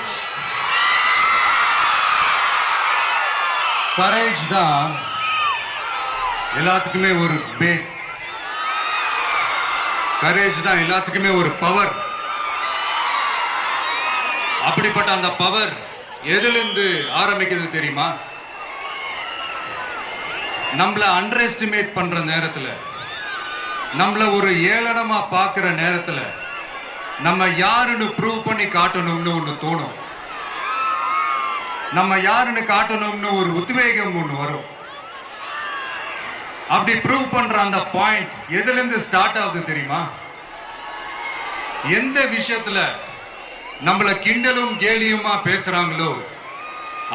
Courage. Courage தான் எல்லாத்துக்குமே ஒரு பேஸ். கரேஜ் தான் எல்லாத்துக்குமே ஒரு பவர். அப்படிப்பட்ட அந்த பவர் எதிலிருந்து ஆரம்பிக்கிறது தெரியுமா? நம்மள அண்டர் எஸ்டிமேட் பண்ற நேரத்துல, நம்மள ஒரு ஏளனமா பார்க்கிற நேரத்துல, நம்ம யாருன்னு ப்ரூவ் பண்ணி காட்டணும்னு ஒண்ணு தோணும். நம்ம யாருன்னு காட்டணும்னு ஒரு உத்வேகம் ஒண்ணு வரும். அப்படி ப்ரூவ் பண்ற அந்த பாயிண்ட் எதுல இருந்து ஸ்டார்ட் ஆகுது தெரியுமா? எந்த விஷயத்துல நம்மள கிண்டலும் கேலியுமா பேசுறாங்களோ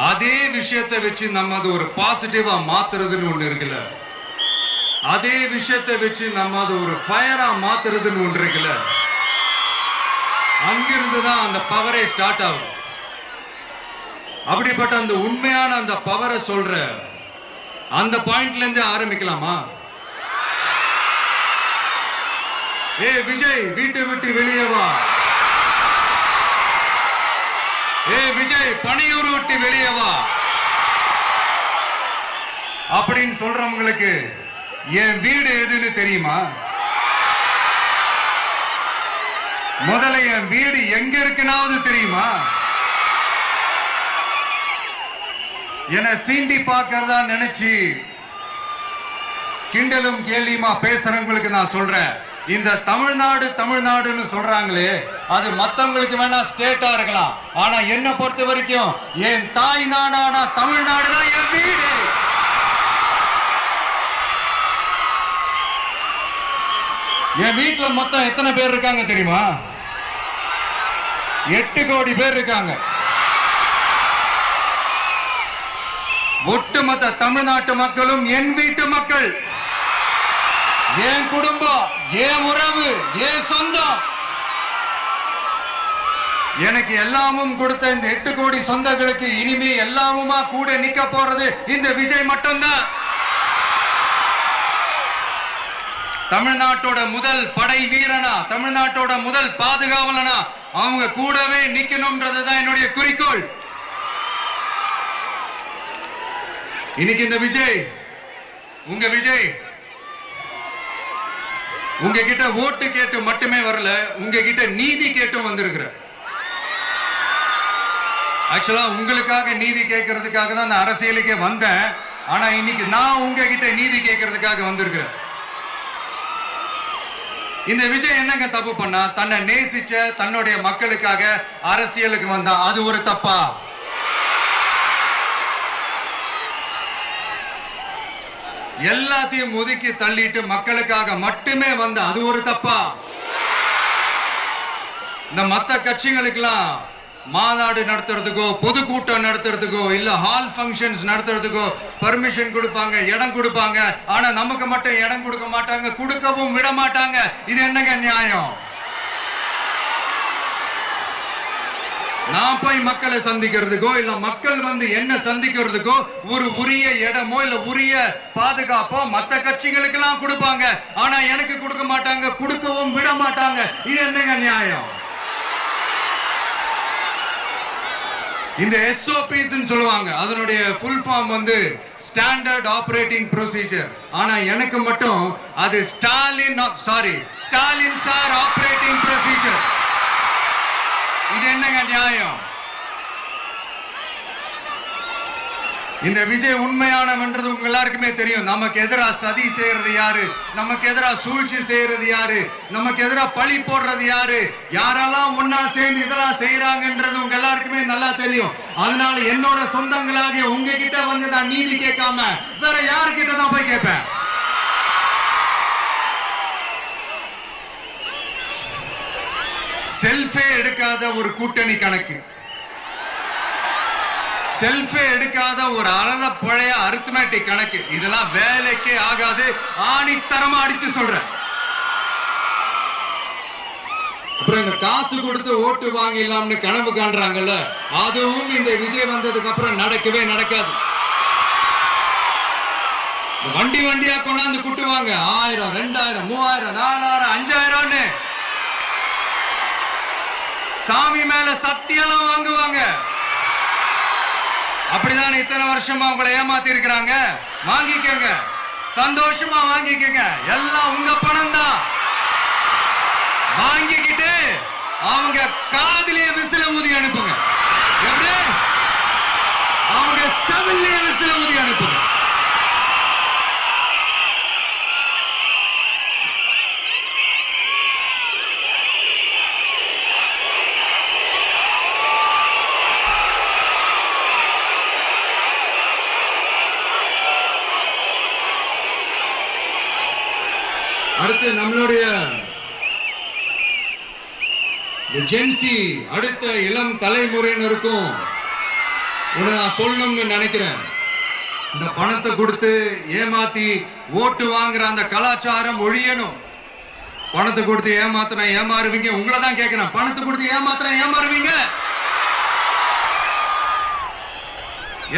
அதே விஷயத்தை வச்சு நம்ம அது ஒரு பாசிட்டிவா மாத்துறதுன்னு ஒண்ணு இருக்குல்ல, அதே விஷயத்தை வச்சு நம்ம அது ஒரு ஃபயரா மாத்துறதுன்னு ஒன்று இருக்குல்ல, அங்கிருந்து தான் அந்த பவரே ஸ்டார்ட் ஆகும். அப்படிப்பட்ட அந்த உண்மையான அந்த பவரை சொல்ற அந்த பாயிண்ட்ல இருந்து ஆரம்பிக்கலாமா? ஏ விஜய், வீட்டை விட்டு வெளியே வா. ஏ விஜய், பணியூர் விட்டு வெளியே வா அப்படின்னு சொல்றவங்களுக்கு என் வீடு எதுன்னு தெரியுமா? முதல்ல என் வீடு எங்க இருக்குனாவது தெரியுமா? என சீண்டி பார்க்கறதா நினைச்சு கிண்டலும் கேலியுமா பேசுறவங்களுக்கு நான் சொல்றேன், இந்த தமிழ்நாடு தமிழ்நாடுன்னு சொல்றாங்களே, அது மத்தவங்களுக்கு வேணா ஸ்டேட்டா இருக்கலாம். ஆனா என்ன பொறுத்த வரைக்கும் என் தாய் நாடான தமிழ்நாடு தான் என் வீடு. என் வீட்டுல மொத்தம் எத்தனை பேர் இருக்காங்க தெரியுமா? 8 கோடி பேர் இருக்காங்க. ஒட்டுமொத்த தமிழ்நாட்டு மக்களும் என் வீட்டு மக்கள், என் குடும்பம், என் உறவு, என் சொந்தம். எனக்கு எல்லாமும் கொடுத்த இந்த 8 கோடி சொந்தங்களுக்கு இனிமே எல்லாமுமா கூட நிக்க போறது இந்த விஜய் மட்டும்தான். தமிழ்நாட்டோட முதல் படை வீரனா, தமிழ்நாட்டோட முதல் பாதுகாவலனா அவங்க கூடவே நிக்கணும்ன்றதுதான் என்னுடைய குறிக்கோள். இன்னைக்கு இந்த விஜய், உங்க விஜய் உங்ககிட்ட ஓட்டு கேட்டு மட்டுமே வரல, உங்ககிட்ட நீதி கேட்டும் வந்திருக்கிற. ஆக்சுவலா உங்களுக்காக நீதி கேட்கறதுக்காக தான் நான் அரசியலுக்கே வந்தேன். ஆனா இன்னைக்கு நான் உங்ககிட்ட நீதி கேட்கறதுக்காக வந்திருக்கிறேன். இந்த விஜய் என்னங்க தப்பு பண்ணா? தன்னை நேசிச்ச தன்னுடைய மக்களுக்காக அரசியலுக்கு வந்தா அது ஒரு தப்பா? எல்லாத்தையும் ஒதுக்கி தள்ளிட்டு மக்களுக்காக மட்டுமே வந்த அது ஒரு தப்பா? இந்த மத்த கட்சிகளுக்கெல்லாம் மாநாடு நடத்துறதுக்கோ பொதுக்கூட்டம் நடத்துறதுக்கோ இல்ல ஹால் ஃபங்க்ஷன்ஸ் நடத்துறதுக்கோ பர்மிஷன் கொடுப்பாங்க, இடம் கொடுப்பாங்க. ஆனா நமக்கு மட்டும் இடம் கொடுக்க மாட்டாங்க, கொடுக்கவும் விட மாட்டாங்க. இது என்னங்க நியாயம்? நான் போய் மக்களை சந்திக்கிறதுக்கோ இல்ல மக்கள் வந்து என்ன சந்திக்கிறதுக்கோ ஒரு உரிய இடமோ இல்ல உரிய பாதுகாப்போ மத்த கட்சிகளுக்கு எல்லாம் கொடுப்பாங்க. ஆனா எனக்கு கொடுக்க மாட்டாங்க, கொடுக்கவும் விட மாட்டாங்க. இது என்னங்க நியாயம்? இந்த SOPs சொல்லுவாங்க, அதனுடைய ஃபுல் ஃபார்ம் வந்து ஸ்டாண்டர்ட் ஆபரேட்டிங் ப்ரொசீஜர். ஆனா எனக்கு மட்டும் அது ஸ்டாலின் சார் ஆபரேட்டிங் ப்ரொசீஜர். இது என்னங்க நியாயம்? இந்த விஜய் உண்மையானவன்றது உங்க எல்லாருக்குமே தெரியும். நமக்கு எதிராக சதி செய்யறது யாரு, நமக்கு எதிராக சூழ்ச்சி செய்யறது யாரு, நமக்கு எதிராக பழி போடுறது யாரு, யாரெல்லாம் ஒன்னா சேர்ந்து இதெல்லாம் செய்யறாங்கன்றது உங்க எல்லாருக்குமே நல்லா தெரியும். அதனால என்னோட சொந்தங்களாகிய உங்ககிட்ட வந்து நான் நீதி கேட்காம வேற யாருக்கிட்ட தான் போய் கேட்பேன்? செல்ஃபே எடுக்காத ஒரு கூட்டணி கணக்கு, செல்ஃபே எடுக்காத ஒரு அறத பழைய அரித்மெட்டிக் கணக்கு, இதெல்லாம் வேலைக்கே ஆகாது. ஆணித்தரமா அடிச்சு சொல்றேன். அப்புறம் இந்த காசு கொடுத்து ஓட்டு வாங்கிடலாம்னு கனவு காண்றாங்கல்ல, அதுவும் இந்த விஜய் வந்ததுக்கு அப்புறம் நடக்கவே நடக்காது. வண்டி வண்டியா கொண்டாந்து கூட்டுவாங்க, 1000, 2000, 3000, 4000, 5000. சாமி மேல சத்தியெல்லாம் வாங்குவாங்க. அப்படிதான் இத்தனை வருஷமா உங்களை ஏமாத்தி இருக்கிறாங்க. வாங்கிக்கங்க, சந்தோஷமா வாங்கிக்கங்க. எல்லாம் உங்க பணம் தான். வாங்கிக்கிட்டு அவங்க காதிலேயே விசில ஊதி அனுப்புங்க. எப்படி? அவங்க செவிலே விசில ஊதி அனுப்புங்க. அடுத்து நம்மளுடைய ஜென்சி அடுத்த இளம் தலைமுறையினருக்கும் நான் சொல்லணும்னு நினைக்கிறேன். இந்த பணத்தை கொடுத்து ஏமாத்தி ஓட்டு வாங்குற அந்த கலாச்சாரம் ஒழியணும். பணத்தை கொடுத்து ஏமாத்தினா ஏமாறுவீங்க. உங்களை தான் கேட்கிறேன், பணத்தை கொடுத்து ஏமாத்தினா ஏமாறுவீங்க?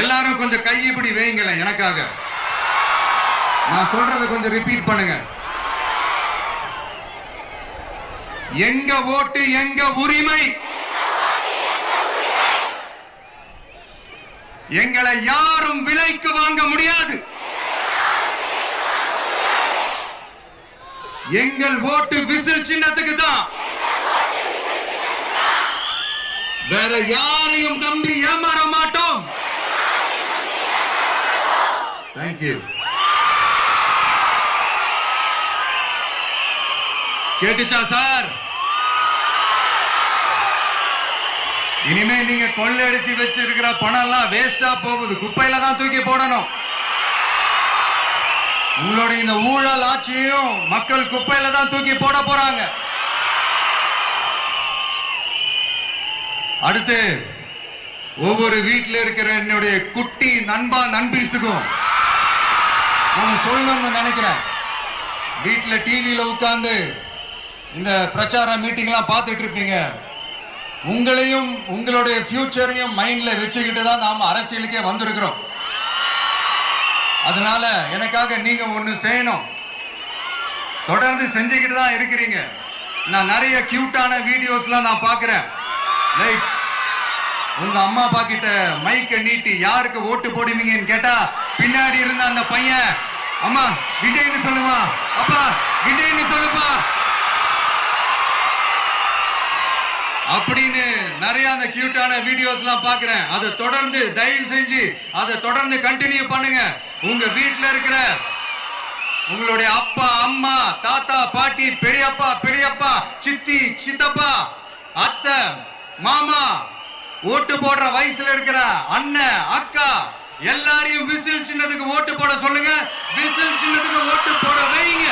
எல்லாரும் கொஞ்சம் கையப்படி வைங்களேன் எனக்காக. நான் சொல்றதை கொஞ்சம் ரிப்பீட் பண்ணுங்க. எங்க ஓட்டு எங்க உரிமை. எங்களை யாரும் விலைக்கு வாங்க முடியாது. எங்கள் ஓட்டு விசில் சின்னத்துக்கு தான். வேற யாரையும் நம்பி ஏமாற மாட்டோம். தேங்க்யூ. கேட்டுச்சா சார்? இனிமே நீங்க கொள்ளையடிச்சு வச்சிருக்கிற பணம் எல்லாம் வேஸ்டா போகுது. குப்பையில தான் தூக்கி போடணும். உங்களுடைய இந்த ஊழல் ஆட்சியும் மக்கள் குப்பையில தான் தூக்கி போட போறாங்க. அடுத்து ஒவ்வொரு வீட்டில் இருக்கிற என்னுடைய குட்டி நண்பா நண்பீஸுக்கும் நான் சொல்லணும்னு நினைக்கிறேன். வீட்டுல டிவியில உட்கார்ந்து இந்த பிரச்சார மீட்டிங் எல்லாம் பார்த்துட்டு இருப்பீங்க. உங்களையும் உங்களுடைய ஃபியூச்சரையும் மைண்ட்ல வச்சுக்கிட்டு தான் நாம அரசியலுக்கே வந்திருக்கிறோம். அதனால எனக்காக நீங்க ஒண்ணு செய்யணும். தொடர்ந்து செஞ்சுக்கிட்டு தான் இருக்கிறீங்க. நான் நிறைய கியூட்டான வீடியோஸ்லாம் நான் பார்க்கிறேன். லைக் உங்க அம்மா அப்பா கிட்ட மைக்க நீட்டி யாருக்கு ஓட்டு போடுவீங்கன்னு கேட்டா பின்னாடி இருந்த அந்த பையன், அம்மா விஜய்னு சொல்லுமா, அப்பா விஜய்னு சொல்லுப்பா அப்படின்னு நிறைய அந்த கியூட்டான வீடியோஸ் எல்லாம் பாக்குறேன். அதை தொடர்ந்து தயவு செஞ்சு அதை தொடர்ந்து கண்டினியூ பண்ணுங்க. உங்க வீட்டுல இருக்கிற உங்களுடைய அப்பா அம்மா தாத்தா பாட்டி பெரியப்பா பெரியப்பா சித்தி சித்தப்பா அத்தை மாமா ஓட்டு போடுற வயசுல இருக்கிற அண்ணன் அக்கா எல்லாரையும் விசில் சின்னத்துக்கு ஓட்டு போட சொல்லுங்க. விசில் சின்னத்துக்கு ஓட்டு போட வைங்க.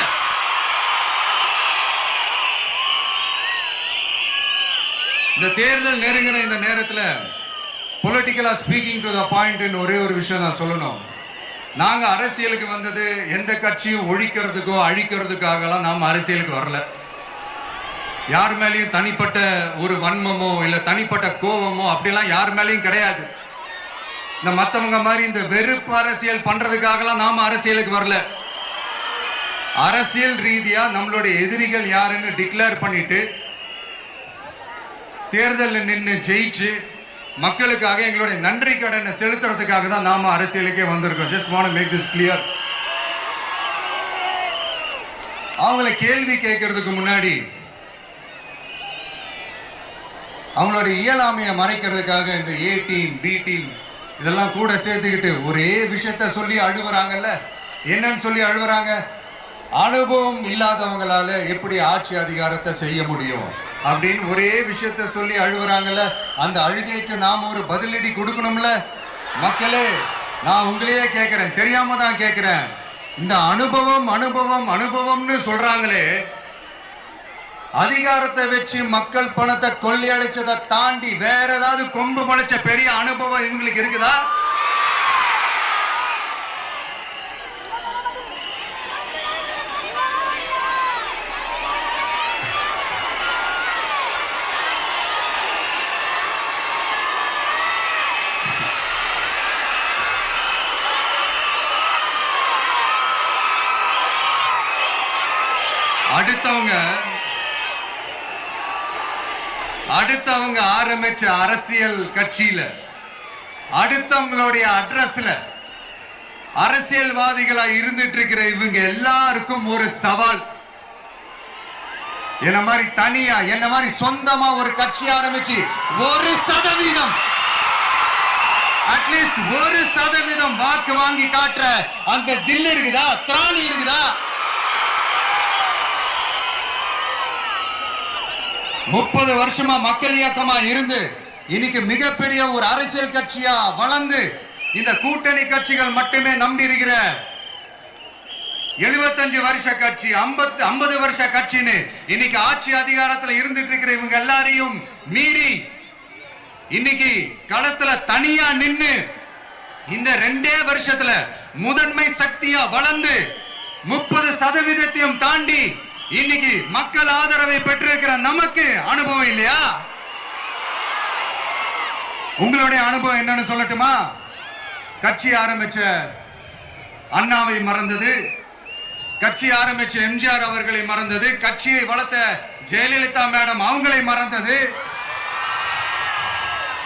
இந்த தேர்தல் நெருங்கிற இந்த நேரத்தில் பொலிட்டிக்கலா ஸ்பீக்கிங் டு த பாயிண்ட் ஒரே ஒரு விஷயம் நான் சொல்லணும். நாங்க அரசியலுக்கு வந்தது எந்த கட்சியும் ஒழிக்கிறதுக்கோ அழிக்கிறதுக்காகலாம் நாம் அரசியலுக்கு வரல. யார் மேலேயும் தனிப்பட்ட ஒரு வன்மமோ இல்ல தனிப்பட்ட கோபமோ அப்படிலாம் யார் மேலேயும் கிடையாது. இந்த மத்தவங்க மாதிரி இந்த வெறுப்பு அரசியல் பண்றதுக்காகலாம் நாம அரசியலுக்கு வரல. அரசியல் ரீதியா நம்மளுடைய எதிரிகள் யாருன்னு டிக்ளேர் பண்ணிட்டு தேர்தலில் நின்று ஜெயிச்சு மக்களுக்காக எங்களுடைய நன்றி கடனை செலுத்துறதுக்காக தான் நாம அரசியலுக்கே வந்திருக்கோம். Just want to make this clear. அவங்களை கேள்வி கேட்கறதுக்கு முன்னாடி அவங்களுடைய இயலாமையை மறைக்கிறதுக்காக இந்த ஏ டீம் பி டீம் இதெல்லாம் கூட சேர்த்துக்கிட்டு ஒரே விஷயத்த சொல்லி அழுவுறாங்கல்ல. என்னன்னு சொல்லி அழுவுறாங்க? அனுபவம் இல்லாதவங்களால எப்படி ஆட்சி அதிகாரத்தை செய்ய முடியும் அப்படின்னு ஒரே விஷயத்த சொல்லி அழுவுறாங்கல்ல. அந்த அழுகைக்கு நாம ஒரு பதிலடி கொடுக்கணும்ல. மக்களே, நான் உங்களையே கேட்கிறேன், தெரியாம தான் கேட்கிறேன். இந்த அனுபவம் அனுபவம் அனுபவம்னு சொல்றாங்களே, அதிகாரத்தை வச்சு மக்கள் பணத்தை கொள்ளையடிச்சதை தாண்டி வேற ஏதாவது கொம்பு முளைச்ச பெரிய அனுபவம் இவங்களுக்கு இருக்குதா? அடுத்தவங்க அடுத்தவங்க ஆரம்பிச்ச அரசியல் கட்சியில அடுத்தவங்களுடைய அட்ரஸ்ல அரசியல்வாதிகளா இருந்துட்டு இருக்கிற இவங்க எல்லாருக்கும் ஒரு சவால். என்ன மாதிரி தனியா என்ன மாதிரி சொந்தமா ஒரு கட்சி ஆரம்பிச்சு 1% அட்லீஸ்ட் 1% வாக்கு வாங்கி காட்டுற அந்த தில் இருக்குதா, திராணி இருக்குதா? 30 வருஷமா மக்கள் இயக்கமா இருந்து இன்னைக்கு மிகப்பெரிய ஒரு அரசியல் கட்சியா வளர்ந்து இந்த கூட்டணி கட்சிகள் மட்டுமே நம்பி இருக்கிற 75 வருஷ கட்சி 50 வருஷ கட்சின்னு இன்னைக்கு ஆட்சி அதிகாரத்தில் இருந்துட்டு இருக்கிற இவங்க எல்லாரையும் மீறி இன்னைக்கு களத்துல தனியா நின்னு இந்த 2 வருஷத்துல முதன்மை சக்தியா வளர்ந்து 30% தாண்டி இன்னைக்கு மக்கள் ஆதரவை பெற்றிருக்கிற நமக்கு அனுபவம் இல்லையா? உங்களுடைய அனுபவம் என்னன்னு சொல்லட்டுமா? கட்சி ஆரம்பிச்ச அண்ணாவை மறந்தது, கட்சி ஆரம்பிச்ச எம்ஜிஆர் அவர்களை மறந்தது, கட்சியை வளர்த்த ஜெயலலிதா மேடம் அவங்களை மறந்தது.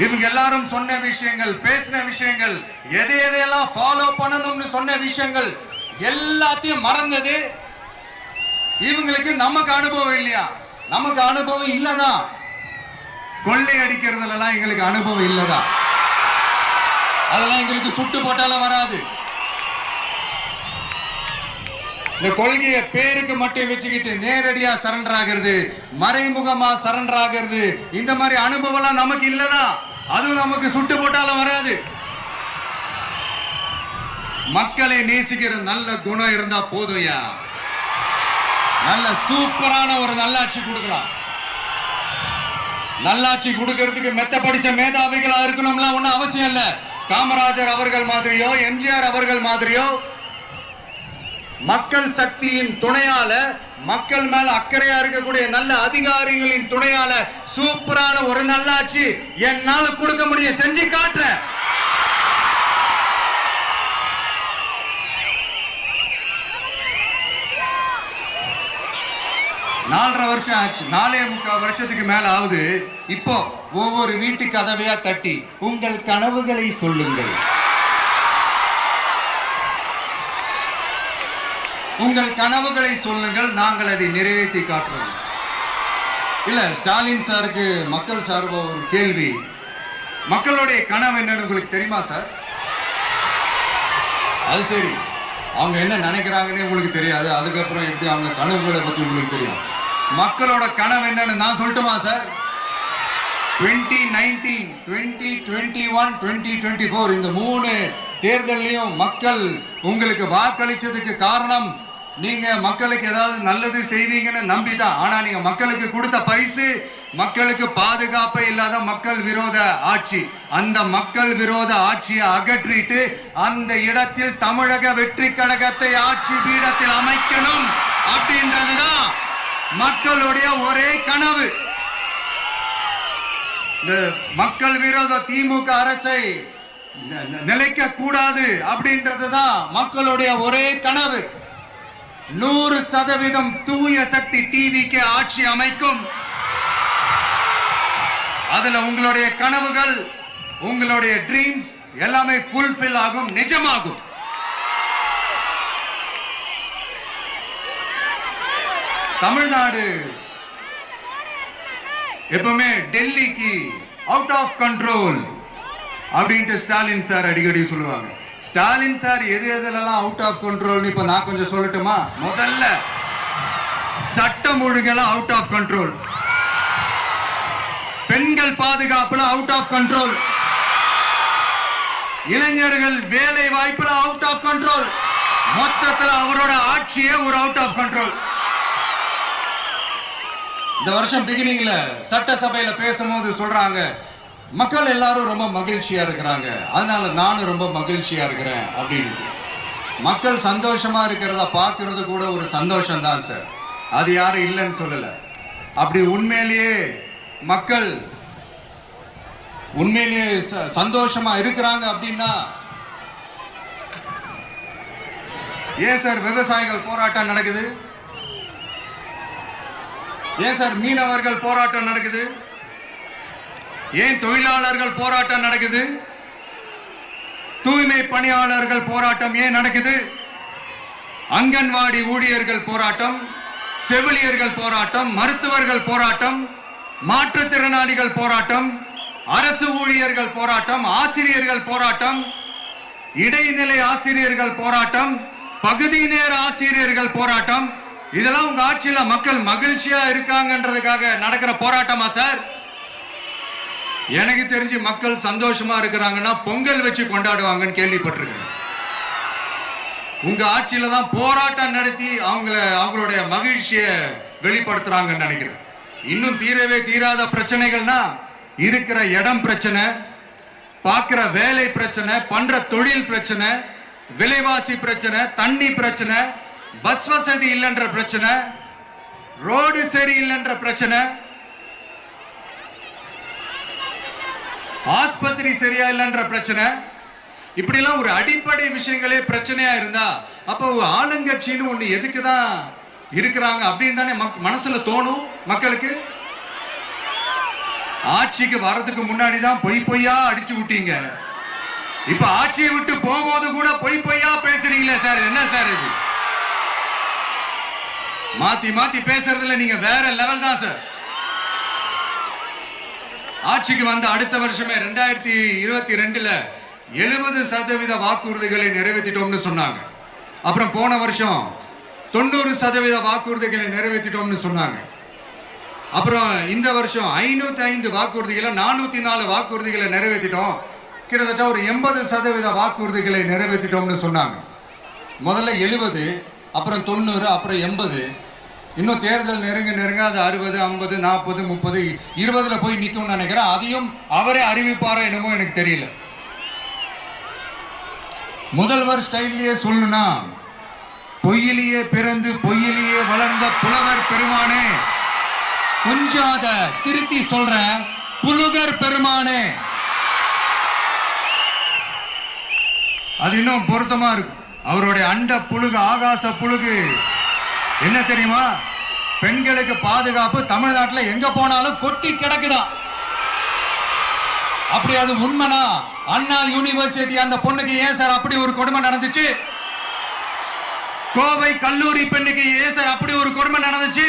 இவங்க எல்லாரும் சொன்ன விஷயங்கள், பேசின விஷயங்கள், எதையெல்லாம் ஃபாலோ பண்ணணும்னு சொன்ன விஷயங்கள் எல்லாத்தையும் மறந்தது. இவங்களுக்கு நமக்கு அனுபவம் இல்லையா? நமக்கு அனுபவம் இல்லதான். கொள்ளை அடிக்கிறதுல எங்களுக்கு அனுபவம் இல்லதான். அதெல்லாம் எங்களுக்கு சுட்டு போட்டாலும் வராது. இந்த கொள்கையை பேருக்கு மட்டும் வச்சுக்கிட்டு நேரடியா சரண்டர் ஆகிறது, மறைமுகமா சரண்டர் ஆகிறது, இந்த மாதிரி அனுபவம் நமக்கு இல்லதான். அதுவும் நமக்கு சுட்டு போட்டாலும் வராது. மக்களை நேசிக்கிற நல்ல குணம் இருந்தா போதும்யா. நல்ல சூப்பரான ஒரு நல்லாட்சி கொடுக்கலாம். நல்லாட்சி கொடுக்கிறதுக்கு மெத்த படிச்ச மேதாவிகளா இருக்கணும்லாம் ஒன்னும் அவசியம் இல்ல. காமராஜர் அவர்கள் மாதிரியோ எம்ஜிஆர் அவர்கள் மாதிரியோ மக்கள் சக்தியின் துணையால, மக்கள் மேல அக்கறையா இருக்கக்கூடிய நல்ல அதிகாரிகளின் துணையால சூப்பரான ஒரு நல்லாட்சி என்னால கொடுக்க முடியும், செஞ்சு காட்டுறேன். நாலரை வருஷம் ஆச்சு, 4.25 வருஷத்துக்கு மேல ஆகுது. இப்போ ஒவ்வொரு வீட்டு கதவையா தட்டி உங்கள் கனவுகளை சொல்லுங்கள், உங்கள் கனவுகளை சொல்லுங்கள், நாங்கள் அதை நிறைவேற்றி காட்டுறோம். இல்ல, ஸ்டாலின் சாருக்கு மக்கள் சார்பா ஒரு கேள்வி. மக்களுடைய கனவு என்னன்னு உங்களுக்கு தெரியுமா சார்? அது சரி, அவங்க என்ன நினைக்கிறாங்கன்னு உங்களுக்கு தெரியாது, அதுக்கப்புறம் எப்படி அவங்க கனவுகளை பற்றி உங்களுக்கு தெரியும். மக்களோட கனவு என்னன்னு நான் சொல்லட்டுமா சார்? 2019, 2021, 2024 இந்த 3 தேர்தலையும் மக்கள் உங்களுக்கு வாக்களிச்சதுக்கு காரணம் நீங்க மக்களுக்கு ஏதாவது நல்லது செய்வீங்கன்னு நம்பிதான். ஆனா நீங்க மக்களுக்கு கொடுத்த பரிசு மக்களுக்கு பாதுகாப்பே இல்லாத மக்கள் விரோத ஆட்சி. அந்த மக்கள் விரோத ஆட்சியை அகற்றிட்டு அந்த இடத்தில் தமிழக வெற்றி கழகத்தை ஆட்சி பீடத்தில் அமைக்கணும் அப்படின்றதுதான் மக்களுடைய ஒரே கனவு. இந்த மக்கள் விரோத திமுக அரசை நிலைக்க கூடாது அப்படின்றதுதான் மக்களுடைய ஒரே கனவு. 100% தூய சக்தி டிவிக்கு ஆட்சி அமைக்கும். அதுல உங்களுடைய கனவுகள், உங்களுடைய ட்ரீம்ஸ் எல்லாமே ஃபுல்ஃபில் ஆகும், நிஜமாகும். தமிழ்நாடு எப்பவுமே டெல்லிக்கு அவுட் ஆஃப் கண்ட்ரோல் அப்படின்ட்டு ஸ்டாலின் சார் அடிக்கடி சொல்லுவாங்க. ஸ்டாலின் சார் எது எதுலாம் அவுட் ஆஃப் கண்ட்ரோல் இப்ப நான் கொஞ்சம் சொல்லட்டுமா? முதல்ல சட்டம் ஒழுங்கெல்லாம் அவுட் ஆஃப் கண்ட்ரோல், பெண்கள் பாதுகாப்புல அவுட் ஆஃப் கண்ட்ரோல், இளைஞர்கள் வேலை வாய்ப்புல அவுட் ஆஃப் கண்ட்ரோல், மொத்தத்தில் அவரோட ஆட்சியே ஒரு அவுட் ஆஃப் கண்ட்ரோல். இந்த வருஷம் பிகினிங்ல சட்டசபையில பேசும்போது சொல்றாங்க, மக்கள் எல்லாரும் ரொம்ப மகிழ்ச்சியா இருக்கிறாங்க, அதனால நானும் ரொம்ப மகிழ்ச்சியா இருக்கிறேன் அப்படின்னு. மக்கள் சந்தோஷமா இருக்கிறத பார்க்கறது கூட ஒரு சந்தோஷம் தான் சார், அது யாரும் இல்லைன்னு சொல்லல. அப்படி உண்மையிலேயே மக்கள் உண்மையிலேயே சந்தோஷமா இருக்கிறாங்க அப்படின்னா ஏன் சார் விவசாயிகள் போராட்டம் நடக்குது? ஏன் சார் மீனவர்கள் போராட்டம் நடக்குது? ஏன் தொழிலாளர்கள் போராட்டம் நடக்குது? தூய்மை பணியாளர்கள் போராட்டம் ஏன் நடக்குது? அங்கன்வாடி ஊழியர்கள் போராட்டம், செவிலியர்கள் போராட்டம், மருத்துவர்கள் போராட்டம், மாற்றுத்திறனாளிகள் போராட்டம், அரசு ஊழியர்கள் போராட்டம், ஆசிரியர்கள் போராட்டம், இடைநிலை ஆசிரியர்கள் போராட்டம், பகுதி நேர ஆசிரியர்கள் போராட்டம். இதெல்லாம் உங்க ஆட்சியில மக்கள் மகிழ்ச்சியா இருக்காங்கன்றதுக்காக நடக்கிற போராட்டமா சார்? எனக்கு தெரிஞ்சு மக்கள் சந்தோஷமா இருக்கிறாங்கன்னா பொங்கல் வச்சு கொண்டாடுவாங்கன்னு கேள்விப்பட்டிருக்கிறேன். உங்க ஆட்சியில தான் போராட்டம் நடத்தி அவங்களுடைய மகிழ்ச்சியை வெளிப்படுத்துறாங்கன்னு நினைக்கிறேன். இன்னும் தீரவே தீராத பிரச்சனைகள்னா இருக்கிற இடம் பிரச்சனை, பார்க்கிற வேலை பிரச்சனை, பண்ற தொழில் பிரச்சனை, விலைவாசி பிரச்சனை, தண்ணி பிரச்சனை, பஸ் வசதி இல்லைன்ற பிரச்சனை, ரோடு சரியில்லைன்ற பிரச்சனை, ஆஸ்பத்திரி சரியா இல்லைன்ற பிரச்சனை. இப்படி எல்லாம் ஒரு அடிப்படை விஷயங்களே பிரச்சனையா இருந்தா அப்போ ஆளுங்கட்சின்னு ஒண்ணு எதுக்குதான் இருக்கிறாங்க அப்படின்னு தானே மனசுல தோணும் மக்களுக்கு. ஆட்சிக்கு வர்றதுக்கு முன்னாடி தான் பொய்யா அடிச்சு விட்டீங்க. இப்ப ஆட்சியை விட்டு போகும்போது கூட பொய்யா பேசுறீங்களே சார், என்ன சார் இது? மாத்தி மாத்தி பேசுறதுல நீங்க வேற லெவல் தான் சார். ஆட்சிக்கு வந்த அடுத்த வருஷமே 2022ல 70% வாக்குறுதிகளை நிறைவேற்றிட்டோம்னு சொன்னாங்க. அப்புறம் போன வருஷம் 90% வாக்குறுதிகளை நிறைவேற்றிட்டோம்னு சொன்னாங்க. அப்புறம் இந்த வருஷம் 505 வாக்குறுதிகளை 404 வாக்குறுதிகளை நிறைவேற்றிட்டோம். கிட்டத்தட்ட ஒரு 80% வாக்குறுதிகளை நிறைவேற்றிட்டோம்னு சொன்னாங்க. முதல்ல 70, அப்புறம் 90, அப்புறம் 80. இன்னும் தேர்தல் நெருங்க அது 60, 50, 40, 30, 20ல போய் நிற்கும்னு நினைக்கிறேன். அதையும் அவரே அறிவிப்பாரோ என்னமோ எனக்கு தெரியல. முதல்வர் ஸ்டைல்லையே சொல்லணும்னா, பொய்யிலேயே பிறந்து பொய்யிலேயே வளர்ந்த புலவர் பெருமானே, கொஞ்சம் அத திருத்தி சொல்றேன், புலுகர் பெருமானே. அது இன்னும் பொருத்தமா இருக்கும். அவருடைய அண்ட புழுகு, ஆகாச புழுகு என்ன தெரியுமா? பெண்களுக்கு பாதுகாப்பு தமிழ்நாட்டில் எங்க போனாலும் கொட்டி கிடக்குதான். அப்படி அது உண்மைனா அண்ணா யூனிவர்சிட்டி அந்த பொண்ணுக்கு ஏன் சார் அப்படி ஒரு கொடுமை நடந்துச்சு? கோவை கல்லூரி பெண்ணுக்கு ஏன் சார் அப்படி ஒரு கொடுமை நடந்துச்சு?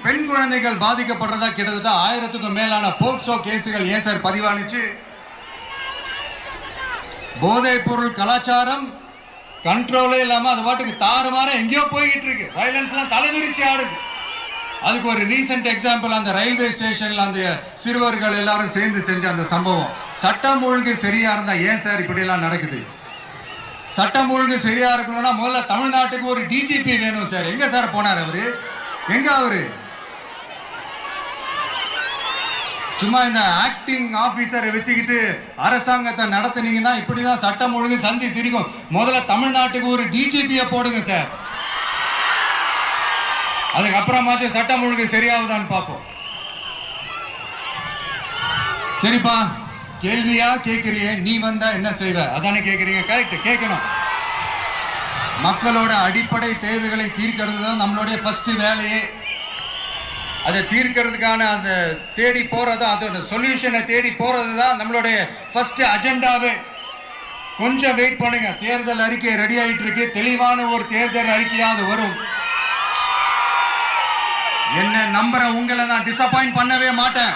பெண் குழந்தைகள் பாதிக்கப்படுறதா கிட்டத்தட்ட 1000க்கும் மேலான போக்சோ கேசுகள் ஏன் சார் பதிவானுச்சு? போதைப் பொருள் கலாச்சாரம் கண்ட்ரோலே இல்லாம அது பாட்டுக்கு தாறுமாற எங்கேயோ போய்கிட்டு இருக்கு. வயலன்ஸ் எல்லாம் தலைவிரிச்சு ஆடுது. அதுக்கு ஒரு ரீசெண்ட் எக்ஸாம்பிள், அந்த ரயில்வே ஸ்டேஷன்ல அந்த சிறுவர்கள் எல்லாரும் சேர்ந்து செஞ்ச அந்த சம்பவம். சட்டம் ஒழுங்கு சரியா இருந்தா ஏன் சார் இப்படி எல்லாம் நடக்குது? சட்டம் ஒழுங்கு சரியா இருக்கணும்னா முதல்ல தமிழ்நாட்டுக்கு ஒரு டிஜிபி வேணும் சார். எங்க சார் போனார் அவரு? எங்க அவரு? சும்மா இந்த ஆக்டிங் ஆபீசரை வச்சுக்கிட்டு அரசாங்கத்தை நடத்துனீங்கன்னா இப்படிதான் சட்டம் ஒழுங்கு சந்தி சிரிக்கும். முதல்ல தமிழ்நாட்டுக்கு ஒரு டிஜிபியை போடுங்க சார். அதுக்கப்புறமாச்சும் சட்டம் ஒழுங்கு சரியாகுதான்னு பார்ப்போம். சரிப்பா, கேள்வியா கேட்கறியே, நீ வந்தா என்ன செய்வ அதானே கேட்கறீங்க. கரெக்ட், கேட்கணும். மக்களோட அடிப்படை தேவைகளை தீர்க்கிறது தான் நம்மளுடைய ஃபர்ஸ்ட் வேலையே. அதை தீர்க்கிறதுக்கான அந்த தேடி போறது, அதோட சொல்யூஷனை தேடி போறது தான் நம்மளுடைய ஃபர்ஸ்ட் அஜெண்டாவே. கொஞ்சம் வெயிட் பண்ணுங்க, தேர்தல் அறிக்கை ரெடி ஆயிட்டு இருக்கு. தெளிவான ஒரு தேர்தல் அறிக்கையாவது வரும். என்ன நம்புற உங்களை நான் டிசப்பாயிண்ட் பண்ணவே மாட்டேன்.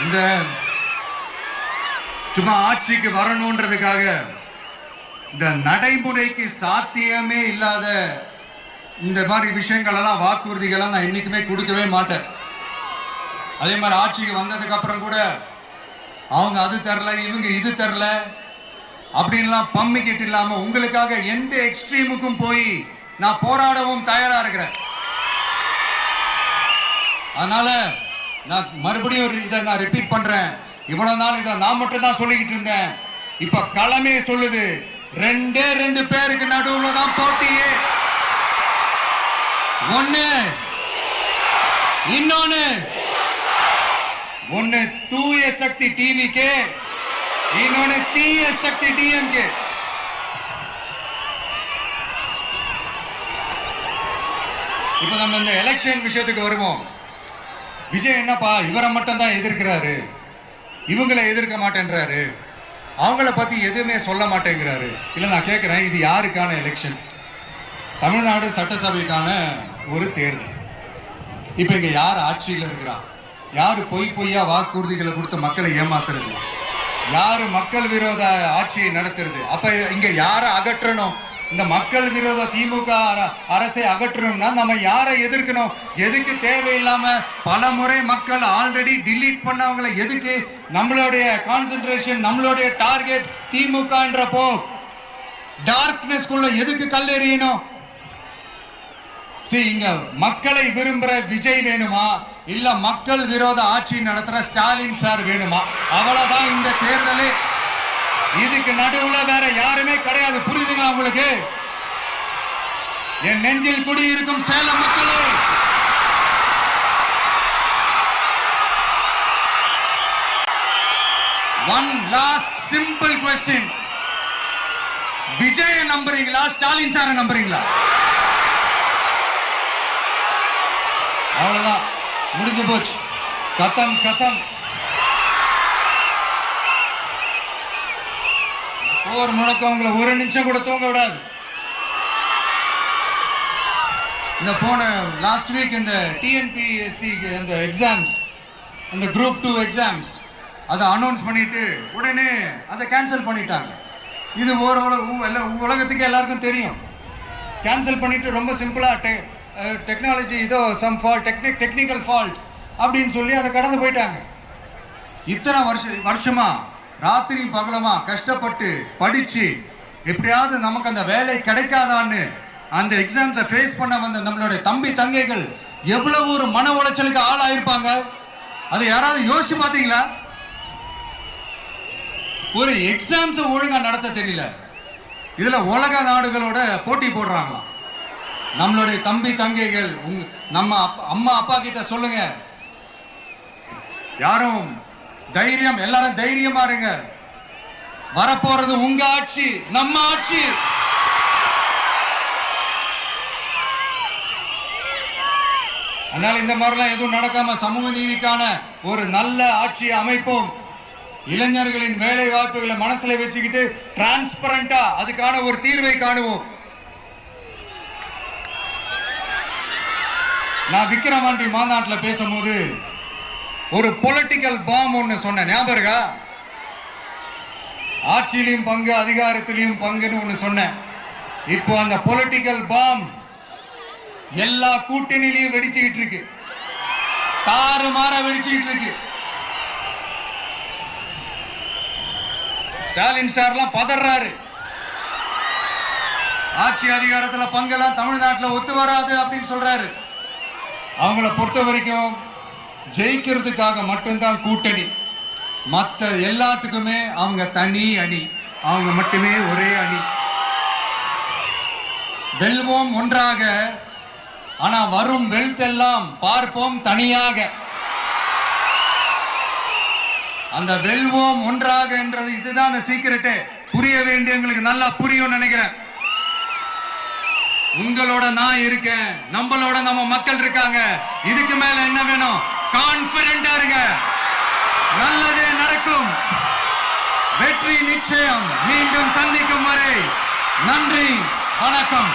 இந்த சும்மா ஆட்சிக்கு வரணும்ன்றதுக்காக இந்த நடைமுறைக்கு சாத்தியமே இல்லாத இந்த மாதிரி விஷயங்கள் எல்லாம், வாக்குறுதிகளை நான் என்னைக்குமே கொடுக்கவே மாட்டேன். அதே மாதிரி ஆட்சிக்கு வந்ததுக்கு அப்புறம் கூட அவங்க அது தரல, இவங்க இது தரல அப்படின்லாம் பம்மிக்கிட்டு இல்லாம உங்களுக்காக எந்த எக்ஸ்ட்ரீமுக்கும் போய் நான் போராடவும் தயாரா இருக்கிறேன். அதனால நான் மறுபடியும் இதை நான் ரிப்பீட் பண்றேன். இவ்வளவு நாள் இதை நான் மட்டும் தான் சொல்லிக்கிட்டு இருந்தேன். இப்ப களமே சொல்லுது, ரெண்டே ரெண்டு பேருக்கு நடுவுல தான் போட்டியே. ஒண்ணு தூய சக்தி டிவிகே, இன்னொன்னு தீய சக்தி டிஎம்கே. இப்ப நம்ம இந்த எலெக்ஷன் விஷயத்துக்கு வருவோம். விஜய் என்னப்பா இவரை மட்டும் தான் எதிர்க்கிறாரு, இவங்களை எதிர்க்க மாட்டேன்றாரு, அவங்கள பத்தி எதுவுமே சொல்ல மாட்டேங்கிறாரு. இல்ல நான் கேட்கிறேன், இது யாருக்கான எலெக்ஷன்? தமிழ்நாடு சட்டசபைக்கான ஒரு தேர்தல். இப்ப இங்க யார் ஆட்சியில் இருக்கிறா? யாரு பொய்யா வாக்குறுதிகளை கொடுத்து மக்களை ஏமாத்துறது? யாரு மக்கள் விரோத ஆட்சியை நடத்துறது? அப்ப இங்க யாரை அகற்றணும்? இந்த மக்கள் விரோத திமுக அரசை அகற்றணும்னா நம்ம யாரை எதிர்க்கணும்? எதுக்கு தேவையில்லாம பல முறை மக்கள் ஆல்ரெடி டிலீட் பண்ணவங்களை எதுக்கு நம்மளுடைய கான்சென்ட்ரேஷன், நம்மளுடைய டார்கெட் திமுகன்றப்போ டார்க்னஸ்குள்ள எதுக்கு கல்லெறியணும்? இங்க மக்களை விரும்புற விஜய் வேணுமா, இல்ல மக்கள் விரோத ஆட்சி நடத்துற ஸ்டாலின் சார் வேணுமா? அவ்வளவுதான் இந்த தேர்தல். இதுக்கு நடுவுல வேற யாருமே கிடையாது. புரியுதுங்களா உங்களுக்கு? என் நெஞ்சில் குடியிருக்கும் சேலம் மக்களே, one last simple question. Vijay நம்புறீங்களா, ஸ்டாலின் சார் நம்புறீங்களா? அவ்வளவுதான், முடிஞ்சு போச்சு. கதம் கதம். போர் முழக்கவங்களை ஒரு நிமிஷம் கூட தூங்க விடாது. இந்த போன லாஸ்ட் வீக் இந்த டிஎன்பிஎஸ்சி இந்த எக்ஸாம்ஸ், இந்த குரூப் 2 எக்ஸாம்ஸ் அதை அனௌன்ஸ் பண்ணிட்டு உடனே அதை கேன்சல் பண்ணிட்டாங்க. இது உலகத்துக்கு எல்லாருக்கும் தெரியும். கேன்சல் பண்ணிட்டு ரொம்ப சிம்பிளா டெக்னாலஜி ஏதோ சம் ஃபால்ட், டெக்னிக்கல் ஃபால்ட் அப்படின்னு சொல்லி அதை கடந்து போயிட்டாங்க. இத்தனை வருஷமா ராத்திரி பகலமா கஷ்டப்பட்டு படிச்சு எப்படியாவது நமக்கு அந்த வேலை கிடைக்காதான்னு அந்த எக்ஸாம்ஸை ஃபேஸ் பண்ண வந்த நம்மளுடைய தம்பி தங்கைகள் எவ்வளவு ஒரு மன உளைச்சலுக்கு ஆளாயிருப்பாங்க. அதை யாராவது யோசிச்சு பார்த்தீங்களா? ஒரு எக்ஸாம்ஸை ஒழுங்கா நடத்த தெரியல, இதுல உலக நாடுகளோட போட்டி போடுறாங்களாம். நம்மளுடைய தம்பி தங்கைகள் நம்ம அம்மா அப்பா கிட்ட சொல்லுங்க, யாரும் தைரியம், எல்லாரும் தைரியமா இருங்க. வரப்போறது உங்க ஆட்சி, நம்ம ஆட்சி. அதனால இந்த மாதிரிலாம் எதுவும் நடக்காம சமூக நீதிக்கான ஒரு நல்ல ஆட்சியை அமைப்போம். இளைஞர்களின் வேலை வாய்ப்புகளை மனசுல வச்சுக்கிட்டு டிரான்ஸ்பரண்டா அதுக்கான ஒரு தீர்வை காணுவோம். நான் விக்கிரவாண்டி மாநாட்டில் பேசும்போது ஒரு பொலிட்டிக்கல் பாம் ஒன்று சொன்னேன், ஞாபகம் இருக்கா? ஆட்சியிலையும் பங்கு, அதிகாரத்திலையும் பங்குன்னு ஒன்று சொன்னேன். இப்போ அந்த பொலிட்டிக்கல் பாம் எல்லா கூட்டணியிலையும் வெடிச்சுக்கிட்டு இருக்கு, தாறுமாற வெடிச்சுக்கிட்டு இருக்கு. ஸ்டாலின் சார்லாம் பதறாரு, ஆட்சி அதிகாரத்துல பங்கெல்லாம் தமிழ்நாட்டில் ஒத்து வராது அப்படின்னு சொல்றாரு. அவங்கள பொறுத்த வரைக்கும் ஜெயிக்கிறதுக்காக மட்டும்தான் கூட்டணி, மற்ற எல்லாத்துக்குமே அவங்க தனி அணி, அவங்க மட்டுமே ஒரே அணி. வெல்வோம் ஒன்றாக, ஆனா வரும் வெல்த் எல்லாம் பார்ப்போம் தனியாக. அந்த வெல்வோம் ஒன்றாக என்றது இதுதான் அந்த சீக்கிரட்டே. புரிய வேண்டியவங்களுக்கு நல்லா புரியும் நினைக்கிறேன். உங்களோட நான் இருக்கேன், நம்மளோட நம்ம மக்கள் இருக்காங்க. இதுக்கு மேல என்ன வேணும்? கான்பிடென்டா இருங்க, நல்லதே நடக்கும், வெற்றி நிச்சயம். மீண்டும் சந்திக்கும் வரை நன்றி, வணக்கம்.